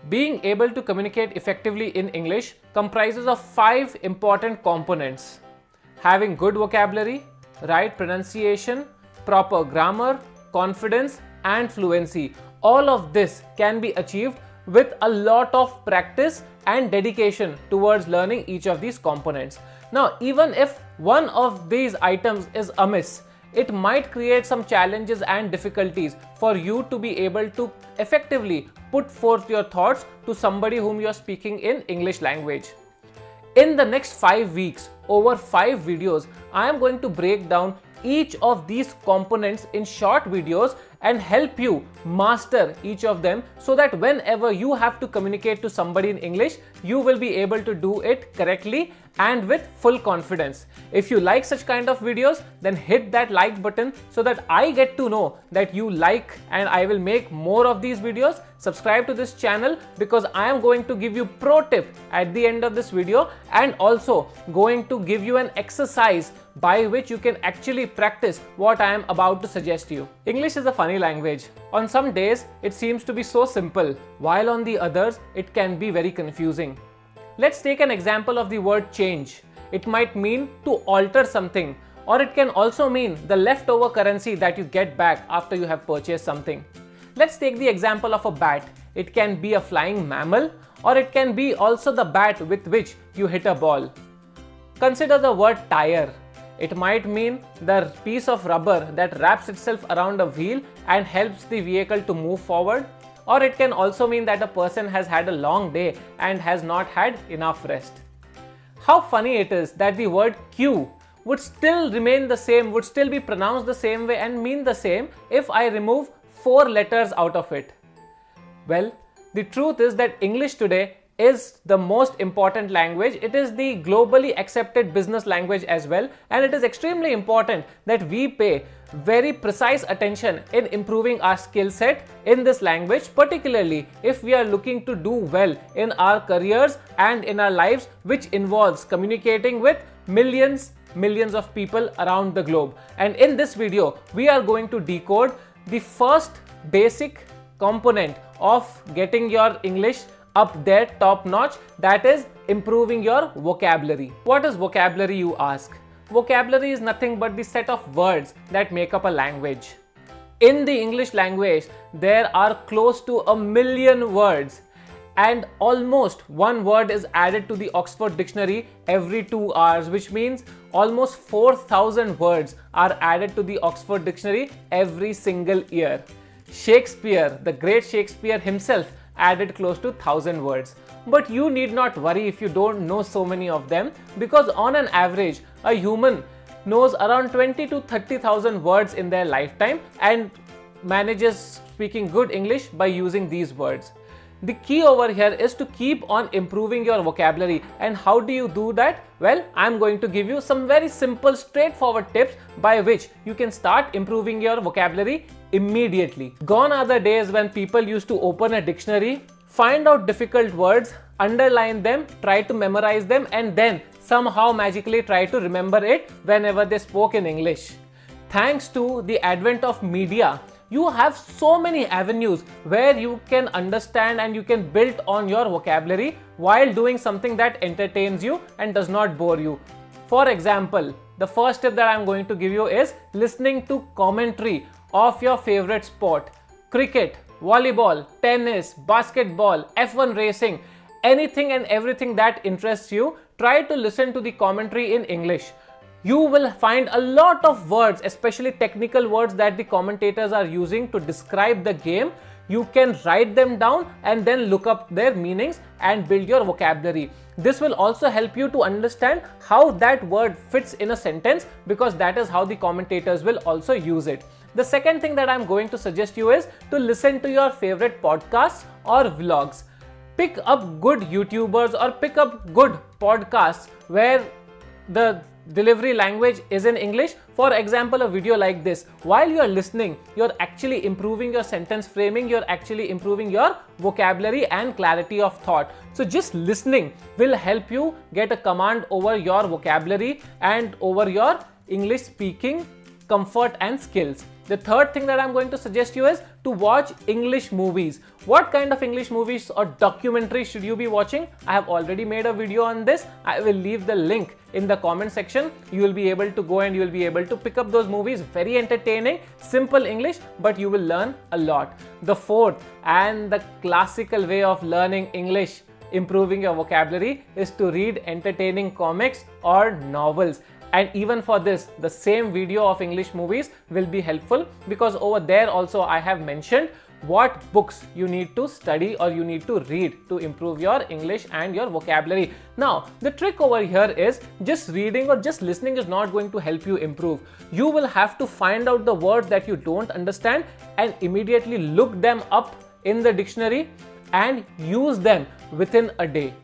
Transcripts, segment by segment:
Being able to communicate effectively in English comprises of 5 important components: having good vocabulary, right pronunciation, proper grammar, confidence, and fluency. All of this can be achieved with a lot of practice and dedication towards learning each of these components. Now, even if one of these items is amiss, it might create some challenges and difficulties for you to be able to effectively put forth your thoughts to somebody whom you are speaking in English language. In the next 5 weeks, over 5 videos, I am going to break down each of these components in short videos and help you master each of them, so that whenever you have to communicate to somebody in English, you will be able to do it correctly and with full confidence. If you like such kind of videos, then hit that like button so that I get to know that you like, and I will make more of these videos. Subscribe to this channel because I am going to give you pro tip at the end of this video, and also going to give you an exercise by which you can actually practice what I am about to suggest you. English is a funny language. On some days it seems to be so simple, while on the others it can be very confusing. Let's take an example of the word change. It might mean to alter something, or it can also mean the leftover currency that you get back after you have purchased something. Let's take the example of a bat. It can be a flying mammal, or it can be also the bat with which you hit a ball. Consider the word tire. It might mean the piece of rubber that wraps itself around a wheel and helps the vehicle to move forward. Or it can also mean that a person has had a long day and has not had enough rest. How funny it is that the word queue would still remain the same, would still be pronounced the same way and mean the same if I remove 4 letters out of it. Well, the truth is that English today is the most important language. It is the globally accepted business language as well, and it is extremely important that we pay very precise attention in improving our skill set in this language, particularly if we are looking to do well in our careers and in our lives, which involves communicating with millions of people around the globe. And in this video, we are going to decode the first basic component of getting your English up there top notch, that is improving your vocabulary. What is vocabulary, you ask? Vocabulary is nothing but the set of words that make up a language. In the English language, there are close to 1 million words, and almost 1 word is added to the Oxford Dictionary every 2 hours, which means almost 4,000 words are added to the Oxford Dictionary every single year. Shakespeare, the great Shakespeare himself, added close to 1,000 words. But you need not worry if you don't know so many of them, because on an average, a human knows around 20 to 30,000 words in their lifetime and manages speaking good English by using these words. The key over here is to keep on improving your vocabulary. And how do you do that? Well, I'm going to give you some very simple, straightforward tips by which you can start improving your vocabulary immediately. Gone are the days when people used to open a dictionary, find out difficult words, underline them, try to memorize them, and then somehow magically try to remember it whenever they spoke in English. Thanks to the advent of media, you have so many avenues where you can understand and you can build on your vocabulary while doing something that entertains you and does not bore you. For example, the first tip that I'm going to give you is listening to commentary of your favorite sport. Cricket, volleyball, tennis, basketball, F1 racing, anything and everything that interests you, try to listen to the commentary in English. You will find a lot of words, especially technical words, that the commentators are using to describe the game. You can write them down and then look up their meanings and build your vocabulary. This will also help you to understand how that word fits in a sentence, because that is how the commentators will also use it. The second thing that I'm going to suggest you is to listen to your favorite podcasts or vlogs. Pick up good YouTubers or pick up good podcasts where the delivery language is in English. For example, a video like this, while you're listening, you're actually improving your sentence framing, you're actually improving your vocabulary and clarity of thought. So just listening will help you get a command over your vocabulary and over your English speaking comfort and skills. The third thing that I'm going to suggest you is to watch English movies. What kind of English movies or documentaries should you be watching? I have already made a video on this. I will leave the link in the comment section. You will be able to go and you will be able to pick up those movies. Very entertaining, simple English, but you will learn a lot. The fourth and the classical way of learning English, improving your vocabulary, is to read entertaining comics or novels. And even for this, the same video of English movies will be helpful, because over there also I have mentioned what books you need to study or you need to read to improve your English and your vocabulary. Now, the trick over here is just reading or just listening is not going to help you improve. You will have to find out the words that you don't understand and immediately look them up in the dictionary and use them within a day.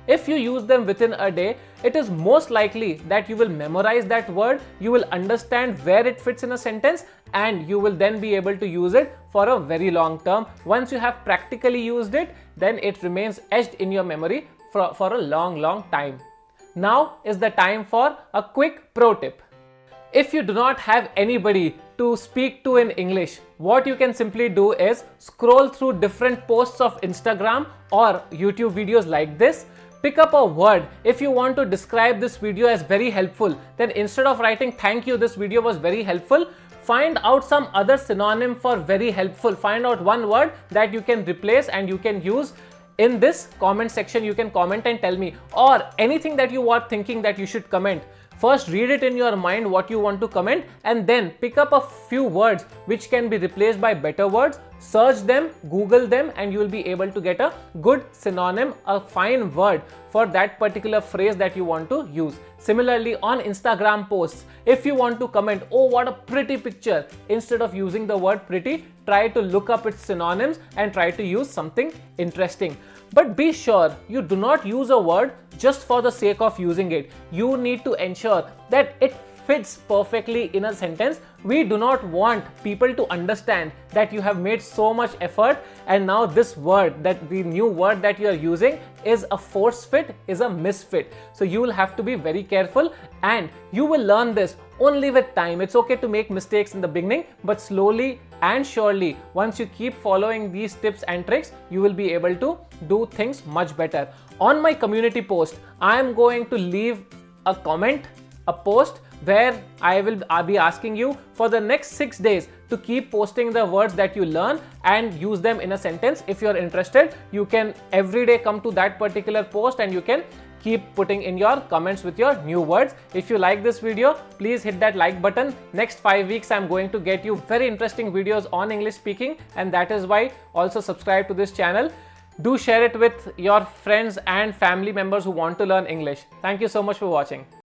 If you use them within a day, it is most likely that you will memorize that word, you will understand where it fits in a sentence, and you will then be able to use it for a very long term. Once you have practically used it, then it remains etched in your memory for a long time. Now is the time for a quick pro tip. If you do not have anybody to speak to in English, what you can simply do is scroll through different posts of Instagram or YouTube videos like this. Pick up a word. If you want to describe this video as very helpful, then instead of writing "thank you, this video was very helpful," find out some other synonym for very helpful. Find out one word that you can replace and you can use in this comment section. You can comment and tell me, or anything that you are thinking that you should comment. First, read it in your mind what you want to comment, and then pick up a few words which can be replaced by better words. Search them, Google them, and you will be able to get a good synonym, a fine word for that particular phrase that you want to use. Similarly, on Instagram posts, if you want to comment, "Oh, what a pretty picture," instead of using the word pretty, try to look up its synonyms and try to use something interesting. But be sure you do not use a word just for the sake of using it. You need to ensure that it fits perfectly in a sentence. We do not want people to understand that you have made so much effort and now this word, that the new word that you are using, is a force fit, is a misfit. So you will have to be very careful, and you will learn this only with time. It's okay to make mistakes in the beginning, but slowly and surely, once you keep following these tips and tricks, you will be able to do things much better. On my community post, I am going to leave a comment, a post, where I will be asking you for the next 6 days to keep posting the words that you learn and use them in a sentence. If you're interested, you can every day come to that particular post and you can keep putting in your comments with your new words. If you like this video, please hit that like button. Next 5 weeks, I'm going to get you very interesting videos on English speaking, and that is why also subscribe to this channel. Do share it with your friends and family members who want to learn English. Thank you so much for watching.